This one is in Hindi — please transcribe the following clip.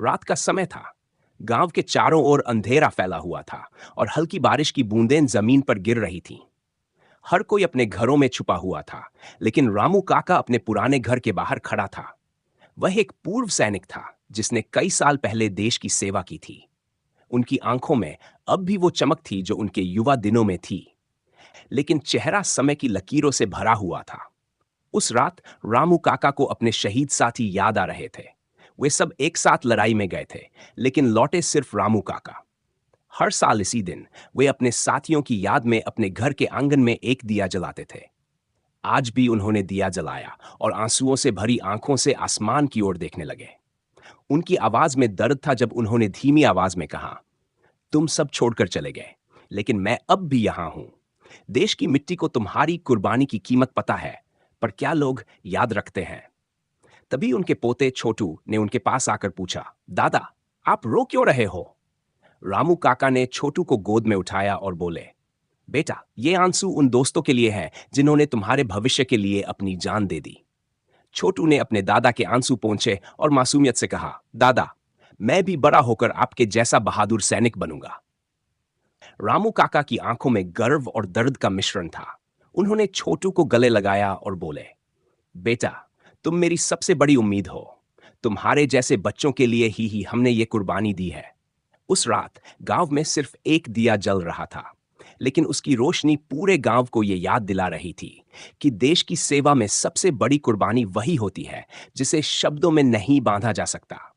रात का समय था। गांव के चारों ओर अंधेरा फैला हुआ था और हल्की बारिश की बूंदें जमीन पर गिर रही थीं। हर कोई अपने घरों में छुपा हुआ था, लेकिन रामू काका अपने पुराने घर के बाहर खड़ा था। वह एक पूर्व सैनिक था जिसने कई साल पहले देश की सेवा की थी। उनकी आंखों में अब भी वो चमक थी जो उनके युवा दिनों में थी, लेकिन चेहरा समय की लकीरों से भरा हुआ था। उस रात रामू काका को अपने शहीद साथी याद आ रहे थे। वे सब एक साथ लड़ाई में गए थे, लेकिन लौटे सिर्फ रामू काका। हर साल इसी दिन वे अपने साथियों की याद में अपने घर के आंगन में एक दिया जलाते थे। आज भी उन्होंने दिया जलाया और आंसुओं से भरी आंखों से आसमान की ओर देखने लगे। उनकी आवाज में दर्द था जब उन्होंने धीमी आवाज में कहा, तुम सब छोड़कर चले गए, लेकिन मैं अब भी यहां हूं। देश की मिट्टी को तुम्हारी कुर्बानी की कीमत पता है, पर क्या लोग याद रखते हैं? तभी उनके पोते छोटू ने उनके पास आकर पूछा, दादा, आप रो क्यों रहे हो? रामू काका ने छोटू को गोद में उठाया और बोले, बेटा, ये आंसू उन दोस्तों के लिए हैं जिन्होंने तुम्हारे भविष्य के लिए अपनी जान दे दी। छोटू ने अपने दादा के आंसू पोंछे और मासूमियत से कहा, दादा, मैं भी बड़ा होकर आपके जैसा बहादुर सैनिक बनूंगा। रामू काका की आंखों में गर्व और दर्द का मिश्रण था। उन्होंने छोटू को गले लगाया और बोले, बेटा, तुम मेरी सबसे बड़ी उम्मीद हो। तुम्हारे जैसे बच्चों के लिए ही हमने ये कुर्बानी दी है। उस रात गांव में सिर्फ एक दिया जल रहा था, लेकिन उसकी रोशनी पूरे गांव को यह याद दिला रही थी कि देश की सेवा में सबसे बड़ी कुर्बानी वही होती है जिसे शब्दों में नहीं बांधा जा सकता।